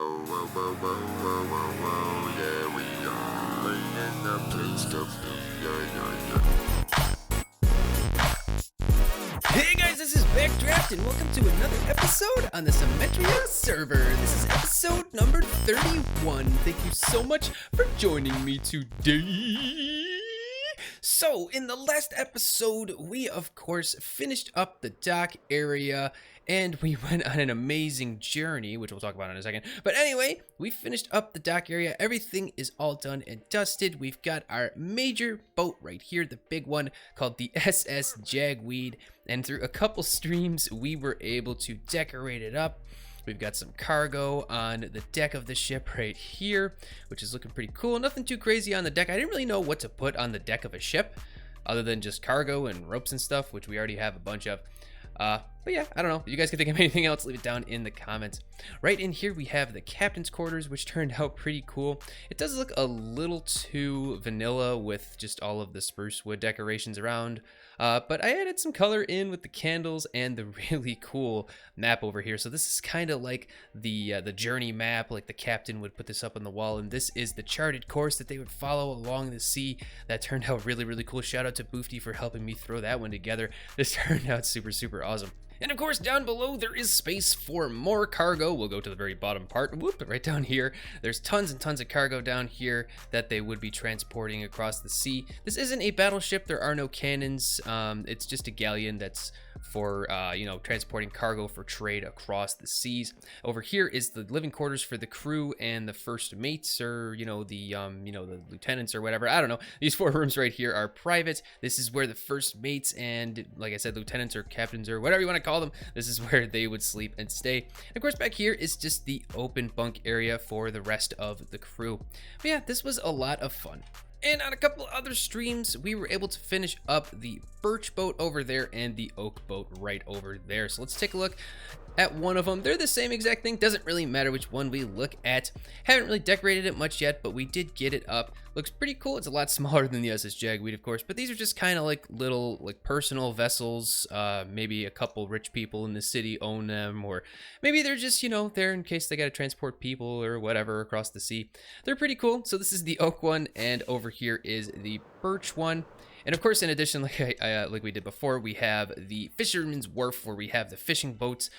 Yeah, we are bringing up good stuff. Yeah. Hey guys, this is Backdraft, and welcome to another episode on the Symmetria server. This is episode number 31. Thank you so much for joining me today. So, in the last episode, we of course finished up the dock area, and we went on an amazing journey, which we'll talk about in a second. But anyway, we finished up the dock area. Everything is all done and dusted. We've got our major boat right here, the big one called the SS Jagweed. And through a couple streams, we were able to decorate it up. We've got some cargo on the deck of the ship right here, which is looking pretty cool. Nothing too crazy on the deck. I didn't really know what to put on the deck of a ship other than just cargo and ropes and stuff, which we already have a bunch of. But yeah, I don't know. You guys can think of anything else, leave it down in the comments. Right in here, we have the captain's quarters, which turned out pretty cool. It does look a little too vanilla with just all of the spruce wood decorations around. But I added some color in with the candles and the really cool map over here. So this is kind of like the journey map, like the captain would put this up on the wall. And this is the charted course that they would follow along the sea. That turned out really, really cool. Shout out to Boofty for helping me throw that one together. This turned out super, super awesome. And of course, down below, there is space for more cargo. We'll go to the very bottom part. Whoop, right down here. There's tons and tons of cargo down here that they would be transporting across the sea. This isn't a battleship. There are no cannons. It's just a galleon that's for, transporting cargo for trade across the seas. Over here is the living quarters for the crew and the first mates, or, the lieutenants or whatever. I don't know. These 4 rooms right here are private. This is where the first mates and, like I said, lieutenants or captains or whatever you want to call them, this is where they would sleep and stay. And of course, back here is just the open bunk area for the rest of the crew. But yeah, this was a lot of fun. And on a couple other streams, we were able to finish up the birch boat over there and the oak boat right over there. So let's take a look at one of them. They're the same exact thing. Doesn't really matter which one we look at. Haven't really decorated it much yet, but we did get it up. Looks pretty cool. It's a lot smaller than the SS Jagweed, of course, but these are just kind of like little personal vessels. Maybe a couple rich people in the city own them, or maybe they're just, there in case they got to transport people or whatever across the sea. They're pretty cool. So this is the oak one, and over here is the birch one. And of course, in addition, like we did before, we have the fisherman's wharf where we have the fishing boats.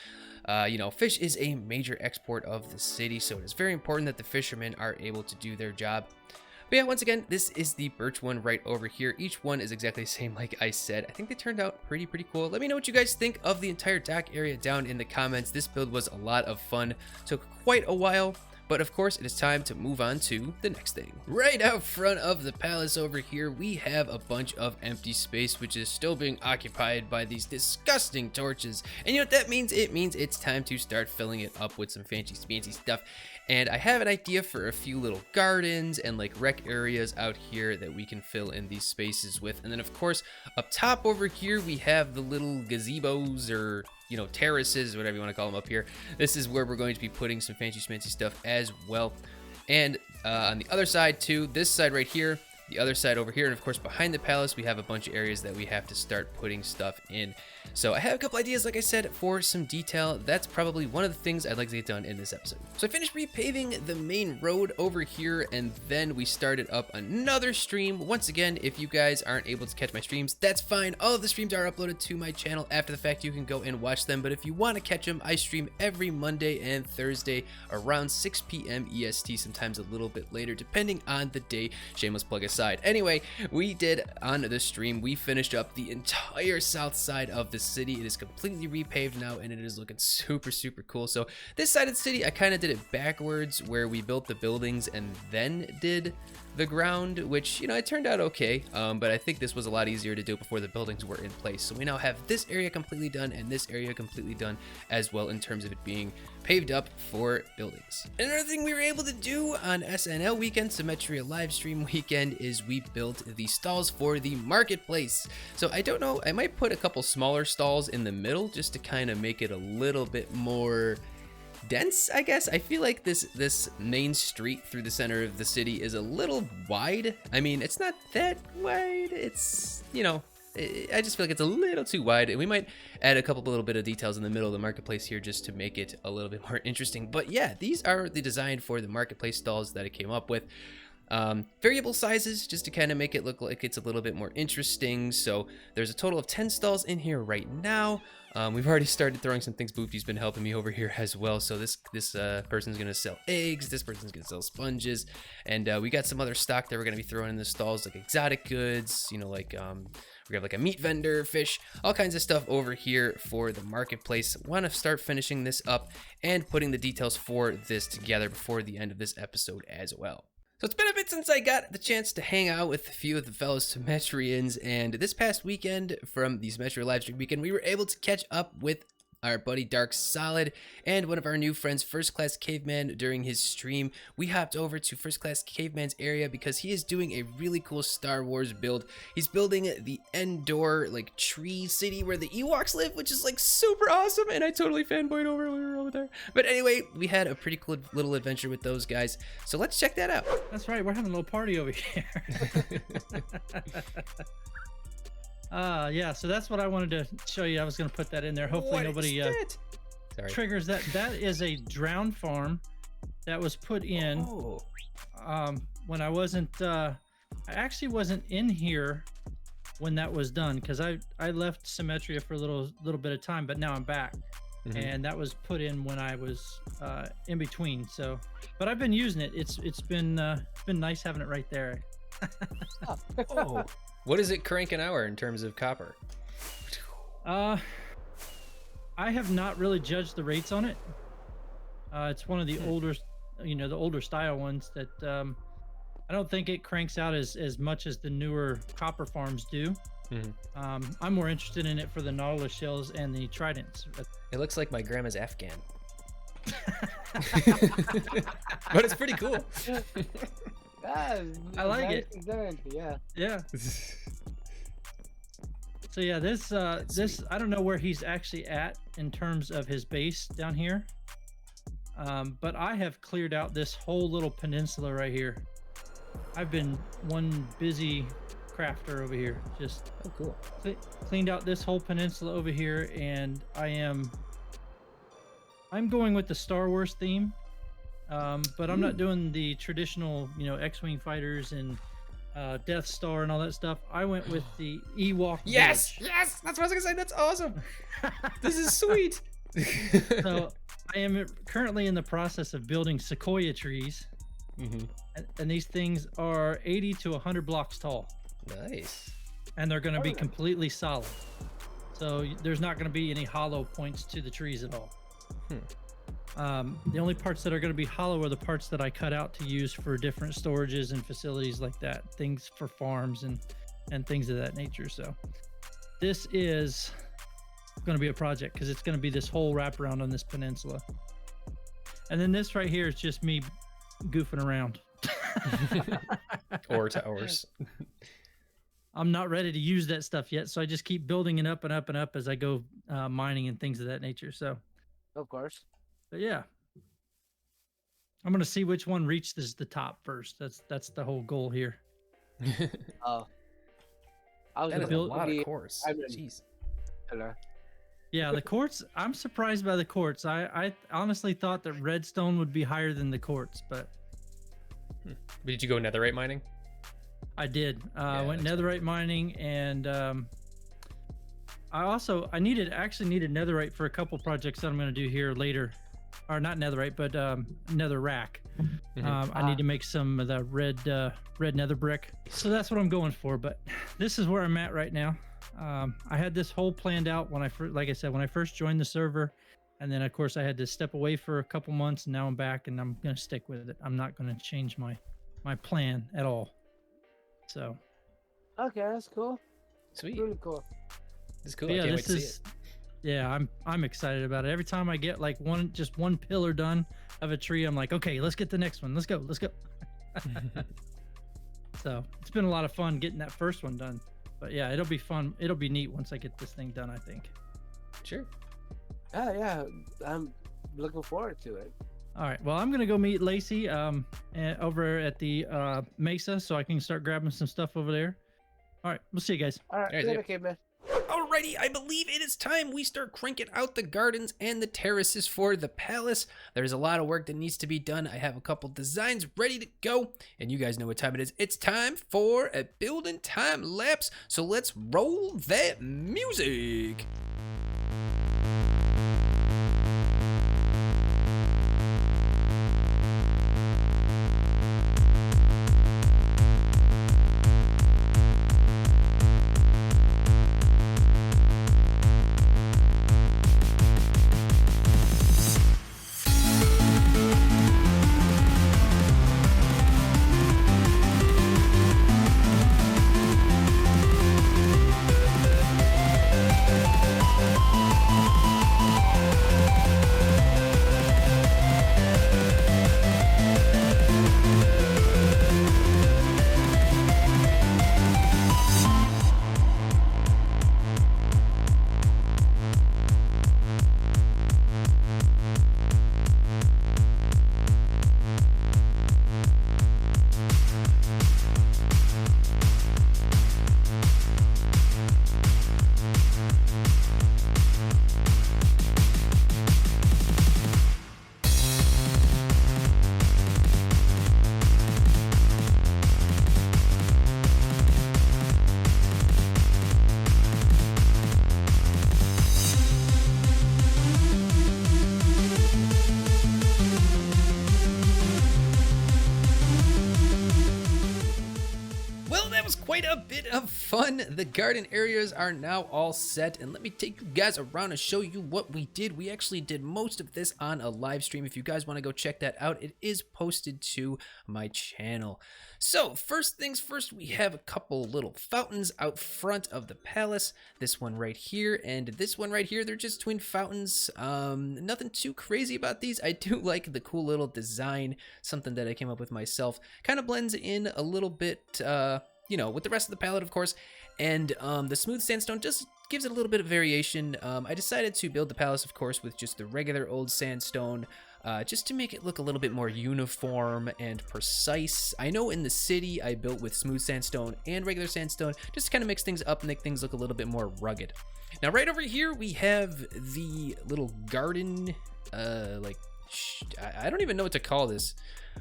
Fish is a major export of the city, so it is very important that the fishermen are able to do their job. But yeah, once again, this is the birch one right over here. Each one is exactly the same, like I said. I think they turned out pretty cool. Let me know what you guys think of the entire dock area down in the comments. This build was a lot of fun. Took quite a while. But of course, it is time to move on to the next thing. Right out front of the palace over here, we have a bunch of empty space, which is still being occupied by these disgusting torches. And you know what that means? It means it's time to start filling it up with some fancy stuff. And I have an idea for a few little gardens and rec areas out here that we can fill in these spaces with. And then of course, up top over here, we have the little gazebos or terraces, whatever you want to call them up here. This is where we're going to be putting some fancy schmancy stuff as well. And on the other side too, this side right here, the other side over here, and of course behind the palace, we have a bunch of areas that we have to start putting stuff in. So I have a couple ideas, like I said, for some detail. That's probably one of the things I'd like to get done in this episode. So I finished repaving the main road over here, and then we started up another stream. Once again, if you guys aren't able to catch my streams, that's fine. All of the streams are uploaded to my channel after the fact. You can go and watch them, but if you want to catch them, I stream every Monday and Thursday around 6 p.m. EST, sometimes a little bit later, depending on the day. Shameless plug aside. Anyway, we did on the stream, we finished up the entire south side of the city. It is completely repaved now, and it is looking super cool. So this side of the city, I kind of did it backwards, where we built the buildings and then did the ground, which, it turned out okay, but I think this was a lot easier to do before the buildings were in place. So we now have this area completely done and this area completely done as well, in terms of it being paved up for buildings. Another thing we were able to do on SNL weekend, Symmetria live stream weekend, is we built the stalls for the marketplace. So I don't know, I might put a couple smaller stalls in the middle just to kind of make it a little bit more dense, I guess. I feel like this main street through the center of the city is a little wide. I mean, it's not that wide. It's, I just feel like it's a little too wide, and we might add a little bit of details in the middle of the marketplace here just to make it a little bit more interesting. But yeah, these are the design for the marketplace stalls that it came up with. Variable sizes just to kind of make it look like it's a little bit more interesting. So there's a total of 10 stalls in here right now. We've already started throwing some things. Boopty's been helping me over here as well. So this person's gonna sell eggs, this person's gonna sell sponges, and we got some other stock that we're gonna be throwing in the stalls, like exotic goods, you know, like we have like a meat vendor, fish, all kinds of stuff over here for the marketplace. Want to start finishing this up and putting the details for this together before the end of this episode as well. So it's been a bit since I got the chance to hang out with a few of the fellow Symmetrians, and this past weekend from the Symmetria livestream weekend, we were able to catch up with our buddy Dark Solid and one of our new friends, First Class Caveman. During his stream, we hopped over to First Class Caveman's area because he is doing a really cool Star Wars build. He's building the Endor like tree city where the Ewoks live, which is like super awesome, and I totally fanboyed over when we were over there. But anyway, we had a pretty cool little adventure with those guys, so let's check that out. That's right, we're having a little party over here. Yeah, so that's what I wanted to show you. I was going to put that in there. Hopefully nobody triggers that. That is a drown farm that was put in when I wasn't, I actually wasn't in here when that was done, because I left Symmetria for a little bit of time, but now I'm back. And that was put in when I was in between. So, but I've been using it. It's been nice having it right there. Oh. What is it crank an hour in terms of copper? I have not really judged the rates on it. It's one of the older, the older style ones that I don't think it cranks out as much as the newer copper farms do. I'm more interested in it for the Nautilus shells and the tridents. It looks like my grandma's Afghan. But it's pretty cool. I like it. Yeah. So yeah, this I don't know where he's actually at in terms of his base down here, but I have cleared out this whole little peninsula right here. I've been one busy crafter over here, just cool. Cleaned out this whole peninsula over here, and I'm going with the Star Wars theme. But I'm not doing the traditional, X-Wing fighters and Death Star and all that stuff. I went with the Ewok. Yes, village. yes, that's what I was gonna say. That's awesome. This is sweet. So I am currently in the process of building sequoia trees, and these things are 80 to 100 blocks tall. Nice. And they're going to be completely solid. So there's not going to be any hollow points to the trees at all. The only parts that are going to be hollow are the parts that I cut out to use for different storages and facilities like that, things for farms and things of that nature. So this is going to be a project because it's going to be this whole wraparound on this peninsula. And then this right here is just me goofing around. Or towers. I'm not ready to use that stuff yet, so I just keep building it up and up and up as I go mining and things of that nature. So, of course. But yeah, I'm gonna see which one reaches the top first. That's the whole goal here. Oh, I was that is build a lot of quartz. Jeez. Yeah, the quartz. I'm surprised by the quartz. I honestly thought that redstone would be higher than the quartz, but. Did you go netherite mining? I did. I went netherite mining, and I actually needed netherite for a couple projects that I'm going to do here later, or not netherite, but nether rack. I need to make some of the red nether brick, so that's what I'm going for. But this is where I'm at right now. I had this whole planned out when like I said, when I first joined the server, and then of course I had to step away for a couple months, and now I'm back, and I'm going to stick with it. I'm not going to change my plan at all. So. Okay, that's cool. Sweet. Really cool. This is cool. Yeah, I can't wait to see it. Yeah, I'm excited about it. Every time I get like just one pillar done of a tree, I'm like, okay, let's get the next one. Let's go. So it's been a lot of fun getting that first one done. But yeah, it'll be fun. It'll be neat once I get this thing done, I think. Sure. Yeah, I'm looking forward to it. All right. Well, I'm gonna go meet Lacey over at the Mesa, so I can start grabbing some stuff over there. All right, we'll see you guys. All right, There's later, it. caveman. Alrighty, I believe it is time we start cranking out the gardens and the terraces for the palace. There's a lot of work that needs to be done. I have a couple designs ready to go, and you guys know what time it is. It's time for a building time lapse, so let's roll that music. Quite a bit of fun. The garden areas are now all set, and let me take you guys around and show you what we did. We actually did most of this on a live stream. If you guys want to go check that out, it is posted to my channel. So first things first, we have a couple little fountains out front of the palace. This one right here and this one right here, they're just twin fountains. Nothing too crazy about these. I do like the cool little design, something that I came up with myself. Kind of blends in a little bit, you know, with the rest of the palette, of course, and the smooth sandstone just gives it a little bit of variation. I decided to build the palace, of course, with just the regular old sandstone, just to make it look a little bit more uniform and precise. I know in the city I built with smooth sandstone and regular sandstone, just to kind of mix things up and make things look a little bit more rugged. Now, right over here, we have the little garden, I don't even know what to call this.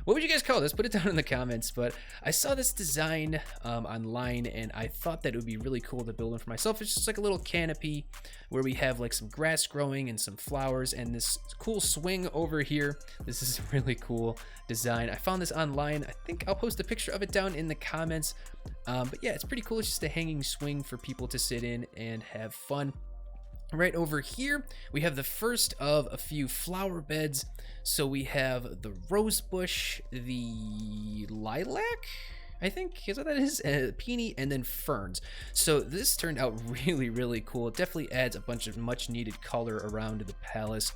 What would you guys call this? Put it down in the comments. But I saw this design online, and I thought that it would be really cool to build one for myself. It's just like a little canopy where we have like some grass growing and some flowers and this cool swing over here. This is a really cool design. I found this online. I think I'll post a picture of it down in the comments. But yeah, it's pretty cool. It's just a hanging swing for people to sit in and have fun. Right over here, we have the first of a few flower beds. So we have the rose bush, the lilac, I think is what that is, peony, and then ferns. So this turned out really, really cool. It definitely adds a bunch of much needed color around the palace.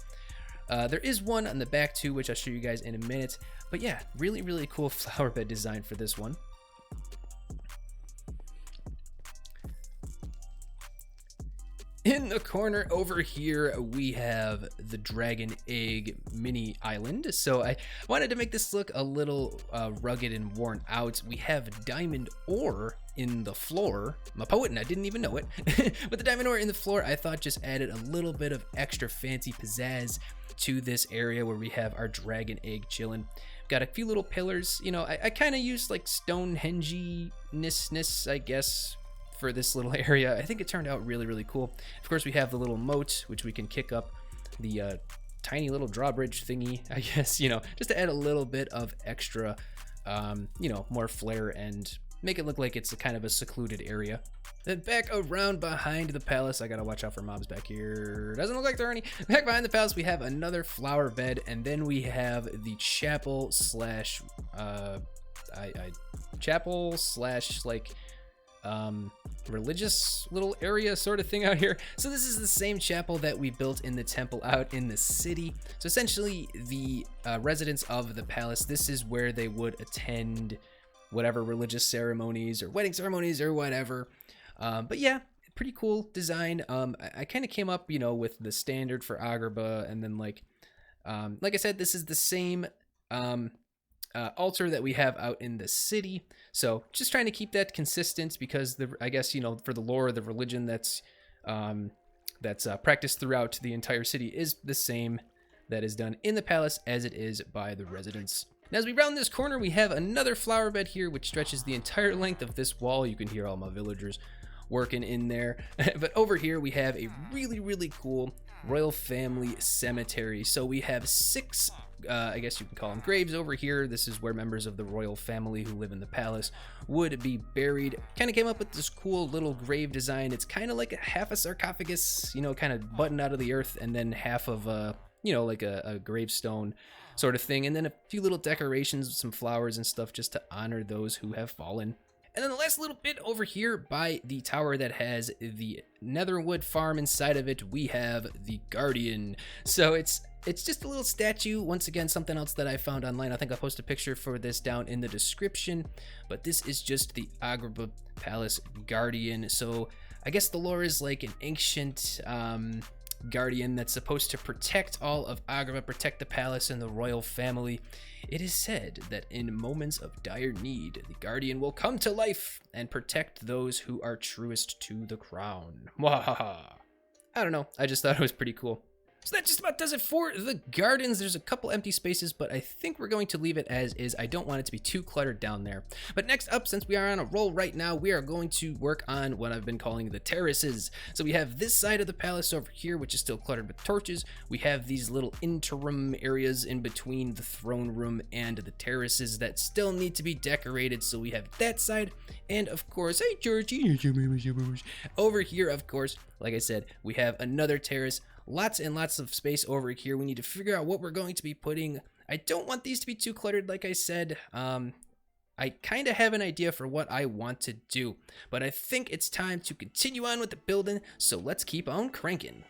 There is one on the back too, which I'll show you guys in a minute. But yeah, really, really cool flower bed design for this one. In the corner over here, we have the Dragon Egg mini island. So I wanted to make this look a little rugged and worn out. We have diamond ore in the floor. I'm a poet and I didn't even know it. But the diamond ore in the floor, I thought just added a little bit of extra fancy pizzazz to this area where we have our dragon egg chilling. Got a few little pillars. You know, I kind of used like Stonehenge-ness, I guess, for this little area. I think it turned out really, really cool. Of course, we have the little moat, which we can kick up the tiny little drawbridge thingy, I guess, you know, just to add a little bit of extra, you know, more flair and make it look like it's a kind of a secluded area. Then back around behind the palace, I gotta watch out for mobs back here. Doesn't look like there are any. Back behind the palace, we have another flower bed, and then we have the chapel slash, chapel slash like, religious little area sort of thing out here. So this is the same chapel that we built in the temple out in the city. So essentially the residents of the palace, this is where they would attend whatever religious ceremonies or wedding ceremonies or whatever. But yeah, pretty cool design. I kind of came up, you know, with the standard for Agrabah, and then like I said, this is the same altar that we have out in the city. So just trying to keep that consistent because I guess, for the lore of the religion that's practiced throughout the entire city is the same that is done in the palace as it is by the residents. Now, as we round this corner, we have another flower bed here, which stretches the entire length of this wall. You can hear all my villagers working in there. But over here, we have a really, really cool royal family cemetery. So we have 6, I guess you can call them graves over here. This is where members of the royal family who live in the palace would be buried. Kind of came up with this cool little grave design. It's kind of like half a sarcophagus, kind of buttoned out of the earth, and then half of like a gravestone sort of thing, and then a few little decorations with some flowers and stuff just to honor those who have fallen. And then the last little bit over here by the tower that has the Netherwood farm inside of it, we have the Guardian. So it's just a little statue. Once again, something else that I found online. I think I'll post a picture for this down in the description, but this is just the Agrabah Palace Guardian. So I guess the lore is like an ancient guardian that's supposed to protect all of Agrabah, protect the palace and the royal family. It is said that in moments of dire need, the guardian will come to life and protect those who are truest to the crown. Wahaha. I don't know, I just thought it was pretty cool. So that just about does it for the gardens. There's a couple empty spaces, but I think we're going to leave it as is. I don't want it to be too cluttered down there. But next up, since we are on a roll right now, we are going to work on what I've been calling the terraces. So we have this side of the palace over here, which is still cluttered with torches. We have these little interim areas in between the throne room and the terraces that still need to be decorated. So we have that side. And of course, hey Georgie, over here, of course, like I said, we have another terrace. Lots and lots of space over here. We need to figure out what we're going to be putting. I don't want these to be too cluttered, like I said. I kind of have an idea for what I want to do, but I think it's time to continue on with the building, so let's keep on cranking.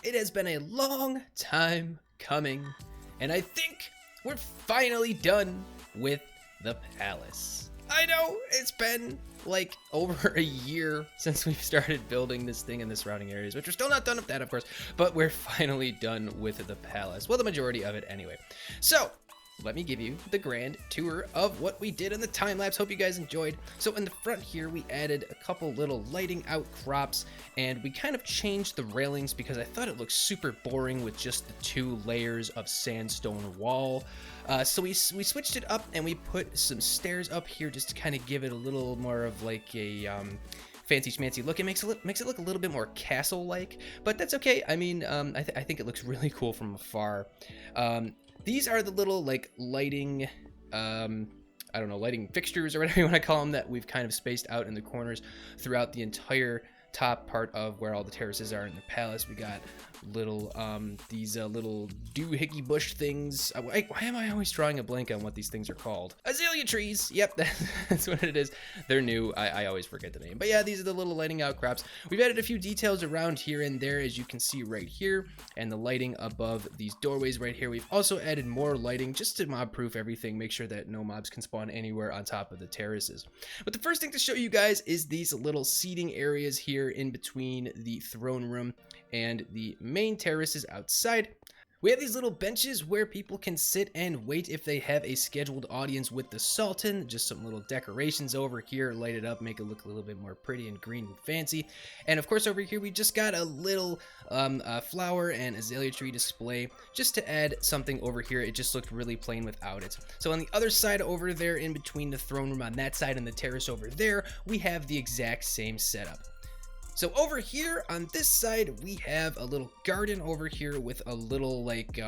It has been a long time coming, and I think we're finally done with the palace. I know, it's been like over a year since we've started building this thing in the surrounding areas, which we're still not done with that, of course, but we're finally done with the palace. Well, the majority of it anyway. So let me give you the grand tour of what we did in the time lapse. Hope you guys enjoyed. So in the front here, we added a couple little lighting outcrops, and we kind of changed the railings because I thought it looked super boring with just the 2 layers of sandstone wall. So we switched it up and we put some stairs up here just to kind of give it a little more of like a fancy schmancy look. It makes it look a little bit more castle-like, but that's okay. I mean, I think it looks really cool from afar. These are the little like lighting, I don't know, lighting fixtures or whatever you want to call them that we've kind of spaced out in the corners throughout the entire top part of where all the terraces are in the palace, we got little these little doohickey bush things. Why am I always drawing a blank on what these things are called? Azalea trees. Yep, that's what it is. They're new. I always forget the name. But yeah, these are the little lighting outcrops. We've added a few details around here and there, as you can see right here, and the lighting above these doorways right here. We've also added more lighting just to mob proof everything, make sure that no mobs can spawn anywhere on top of the terraces. But the first thing to show you guys is these little seating areas here in between the throne room and the main terraces outside. We have these little benches where people can sit and wait if they have a scheduled audience with the Sultan. Just some little decorations over here, light it up, make it look a little bit more pretty and green and fancy. And of course over here we just got a little flower and azalea tree display just to add something over here. It just looked really plain without it. So on the other side over there in between the throne room on that side and the terrace over there, we have the exact same setup. So over here on this side, we have a little garden over here with a little like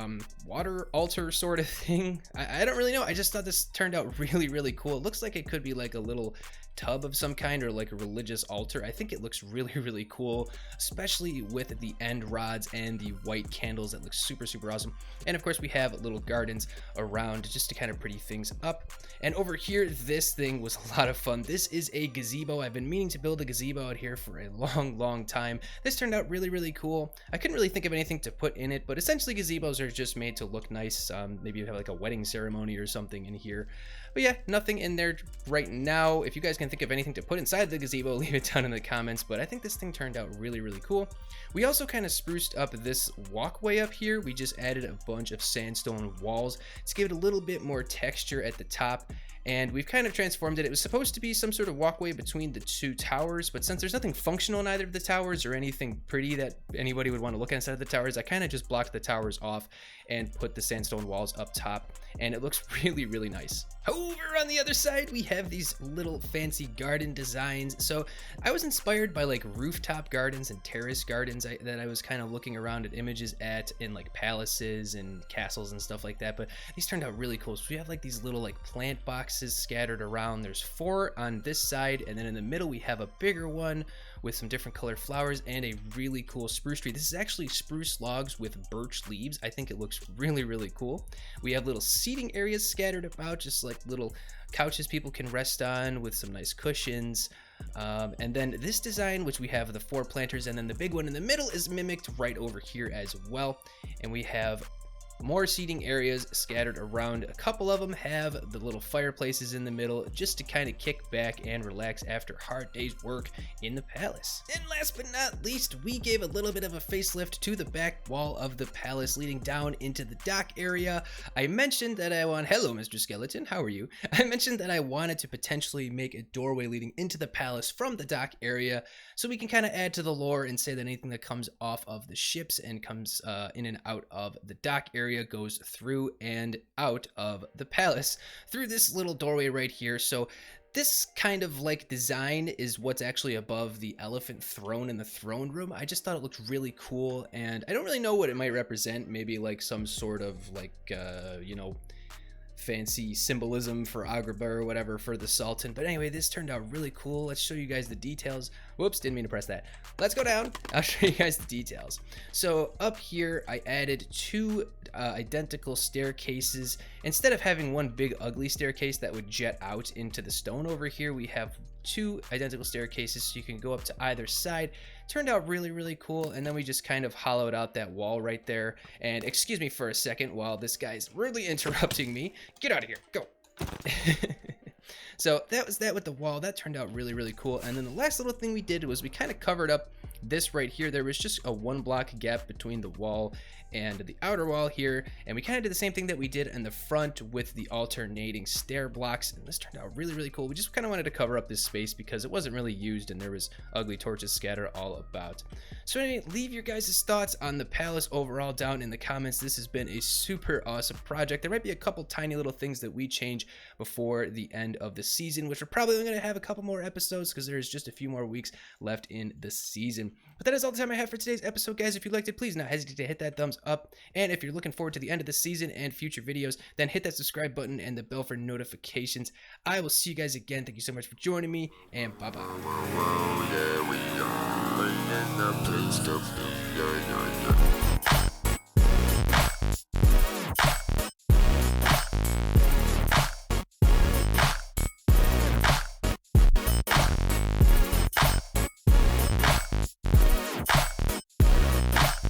water altar sort of thing. I don't really know. I just thought this turned out really, really cool. It looks like it could be like a little tub of some kind or like a religious altar. I think it looks really, really cool, especially with the end rods and the white candles. That looks super, super awesome. And of course we have little gardens around just to kind of pretty things up. And over here, this thing was a lot of fun. This is a gazebo. I've been meaning to build a gazebo out here for a long time. This turned out really, really cool. I couldn't really think of anything to put in it, but essentially gazebos are just made to look nice. Maybe you have like a wedding ceremony or something in here. But yeah, nothing in there right now. If you guys can think of anything to put inside the gazebo, leave it down in the comments. But I think this thing turned out really, really cool. We also kind of spruced up this walkway up here. We just added a bunch of sandstone walls to give it a little bit more texture at the top. And we've kind of transformed it. It was supposed to be some sort of walkway between the two towers, but since there's nothing functional in either of the towers or anything pretty that anybody would want to look inside of the towers, I kind of just blocked the towers off and put the sandstone walls up top, and it looks really, really nice. Over on the other side, we have these little fancy garden designs. So I was inspired by like rooftop gardens and terrace gardens that I was kind of looking around at images in like palaces and castles and stuff like that, but these turned out really cool. So we have like these little like plant boxes scattered around. There's 4 on this side, and then in the middle we have a bigger one with some different colored flowers and a really cool spruce tree. This is actually spruce logs with birch leaves. I think it looks really, really cool. We have little seating areas scattered about, just like little couches people can rest on with some nice cushions. And then this design, which we have the 4 planters, and then the big one in the middle is mimicked right over here as well. And we have more seating areas scattered around. A couple of them have the little fireplaces in the middle just to kind of kick back and relax after a hard day's work in the palace. And last but not least, we gave a little bit of a facelift to the back wall of the palace leading down into the dock area. I mentioned that hello Mr. Skeleton, how are you? I mentioned that I wanted to potentially make a doorway leading into the palace from the dock area so we can kind of add to the lore and say that anything that comes off of the ships and comes in and out of the dock area goes through and out of the palace through this little doorway right here. So this kind of like design is what's actually above the elephant throne in the throne room. I just thought it looked really cool, and I don't really know what it might represent. Maybe like some sort of like you know, fancy symbolism for Agrabah or whatever for the Sultan. But anyway, this turned out really cool. Let's show you guys the details. Whoops, didn't mean to press that. Let's go down. I'll show you guys the details. So up here, I added 2 identical staircases. Instead of having one big ugly staircase that would jet out into the stone over here, we have 2 identical staircases so you can go up to either side. Turned out really, really cool. And then we just kind of hollowed out that wall right there. And excuse me for a second while this guy's rudely interrupting me. Get out of here. Go. So that was that with the wall. That turned out really, really cool. And then the last little thing we did was we kind of covered up this right here. There was just a 1 block gap between the wall and the outer wall here, and we kind of did the same thing that we did in the front with the alternating stair blocks, and this turned out really, really cool. We just kind of wanted to cover up this space because it wasn't really used and there was ugly torches scattered all about. So anyway, leave your guys' thoughts on the palace overall down in the comments. This has been a super awesome project. There might be a couple tiny little things that we change before the end of the season, which we're probably only going to have a couple more episodes because there's just a few more weeks left in the season. But that is all the time I have for today's episode, guys. If you liked it, please not hesitate to hit that thumbs up. And if you're looking forward to the end of the season and future videos, then hit that subscribe button and the bell for notifications. I will see you guys again. Thank you so much for joining me, and bye-bye. Yeah, we are. in the place to be. Yeah, yeah, yeah.